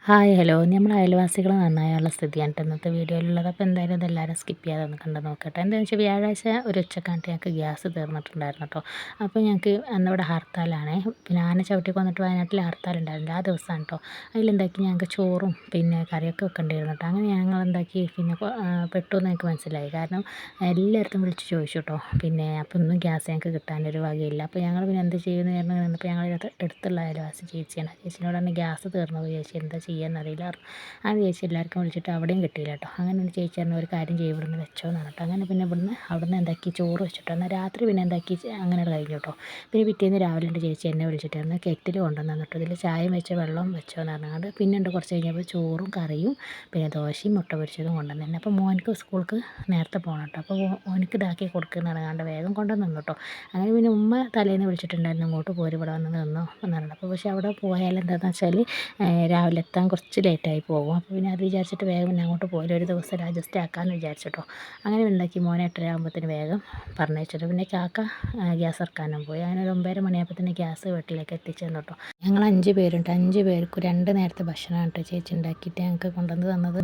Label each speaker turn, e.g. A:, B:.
A: Hi hello നമ്മൾ അയൽവാസികൾ നന്നായുള്ള സ്ഥിതിയാണ് ഇന്നത്തെ വീഡിയോയിലുള്ളത്. അപ്പോൾ എന്തായാലും ഇതെല്ലാവരും സ്കിപ്പ് ചെയ്യാതെ ഒന്ന് കണ്ട് നോക്കട്ടെ. എന്താണെന്ന് വെച്ചാൽ വ്യാഴാഴ്ച ഒരു ഉച്ചക്കാലത്ത് ഞങ്ങൾക്ക് ഗ്യാസ് തീർന്നിട്ടുണ്ടായിരുന്നു കേട്ടോ. അപ്പോൾ ഞങ്ങൾക്ക് അന്നിവിടെ ഹർത്താലാണ്. പിന്നെ ആന ചവിട്ടി കൊന്നിട്ട് വയനാട്ടിൽ ഹർത്താലുണ്ടായിരുന്നു, ആ ദിവസമാണ് കേട്ടോ. അതിലെന്താക്കി ഞങ്ങൾക്ക് ചോറും പിന്നെ കറിയൊക്കെ വെക്കേണ്ടിയിരുന്നു കേട്ടോ. അങ്ങനെ ഞങ്ങൾ എന്താക്കി പിന്നെ പെട്ടു എന്ന് എനിക്ക് മനസ്സിലായി. കാരണം എല്ലായിടത്തും വിളിച്ച് ചോദിച്ചു കേട്ടോ. പിന്നെ അപ്പോൾ ഒന്നും ഗ്യാസ് ഞങ്ങൾക്ക് കിട്ടാനൊരു വകയില്ല. അപ്പോൾ ഞങ്ങൾ പിന്നെ എന്ത് ചെയ്യുമെന്ന് പറഞ്ഞു നിന്നപ്പോൾ ഞങ്ങൾ അടുത്തുള്ള അയൽവാസി ചേച്ചിയാണ്. ആ ചേച്ചിനോട് തന്നെ ഗ്യാസ് തീർന്നു ചേച്ചി, എന്താ ചെയ്യാന്നറിയില്ല. ആ ചേച്ചി എല്ലാവർക്കും വിളിച്ചിട്ട് അവിടെയും കിട്ടിയില്ല കേട്ടോ. അങ്ങനെ ഒരു ചേച്ചി പറഞ്ഞ ഒരു കാര്യം ചെയ്യും, ഇവിടുന്ന് വെച്ചോന്ന് പറഞ്ഞിട്ട് അങ്ങനെ പിന്നെ അവിടുന്ന് എന്താക്കി ചോറ് വെച്ചിട്ട് എന്നാൽ രാത്രി പിന്നെ എന്താക്കി അങ്ങനെ കഴിഞ്ഞു കേട്ടോ. പിന്നെ പിറ്റേന്ന് രാവിലെ ഉണ്ട് ചേച്ചി എന്നെ വിളിച്ചിട്ട് എന്നാൽ കെറ്റിൽ കൊണ്ടുവന്നു കേട്ടോ. ഇതിൽ ചായയും വെച്ച വെള്ളം വെച്ചോന്ന് പറഞ്ഞാണ്ട് പിന്നെ ഉണ്ട് കുറച്ച് കഴിഞ്ഞപ്പോൾ ചോറും കറിയും പിന്നെ ദോശയും മുട്ട പൊരിച്ചതും കൊണ്ടുവന്നു തന്നെ. അപ്പോൾ മോനിക്ക് സ്കൂൾക്ക് നേരത്തെ പോകണം കേട്ടോ. അപ്പോൾ മോനിക്ക് ഇതാക്കി കൊടുക്കുന്ന പറഞ്ഞാണ്ട് വേഗം കൊണ്ടുവന്നു കേട്ടോ. അങ്ങനെ പിന്നെ ഉമ്മ തലേന്ന് വിളിച്ചിട്ടുണ്ടായിരുന്നു, ഇങ്ങോട്ട് പോരും ഇവിടെ വന്ന് നിന്നോ എന്ന് പറഞ്ഞിട്ട്. അപ്പോൾ പക്ഷേ അവിടെ പോയാൽ എന്താണെന്ന് വെച്ചാൽ രാവിലെ എത്താൻ കുറച്ച് ലേറ്റായി പോകും. അപ്പോൾ പിന്നെ അത് വിചാരിച്ചിട്ട് വേഗം പിന്നെ അങ്ങോട്ട് പോരും, ഒരു ദിവസം അഡ്ജസ്റ്റ് ആക്കാമെന്ന് വിചാരിച്ചിട്ടോ. അങ്ങനെ ഉണ്ടാക്കി മോനെ 8:30 ആകുമ്പോഴത്തേന് വേഗം പറഞ്ഞയച്ചിട്ട് പിന്നെ കാക്ക ഗ്യാസ് ഇറക്കാനും പോയി. അങ്ങനെ ഒരു 9:30 മണിയാകുമ്പോഴത്തേന് ഗ്യാസ് വീട്ടിലേക്ക് എത്തിച്ചു തന്നു കേട്ടോ. ഞങ്ങൾ 5 പേരുണ്ട്, 5 പേർക്കും 2 നേരത്തെ ഭക്ഷണമാണ് കേട്ടോ ചേച്ചി ഉണ്ടാക്കിയിട്ട് ഞങ്ങൾക്ക് കൊണ്ടുവന്ന് തന്നത്.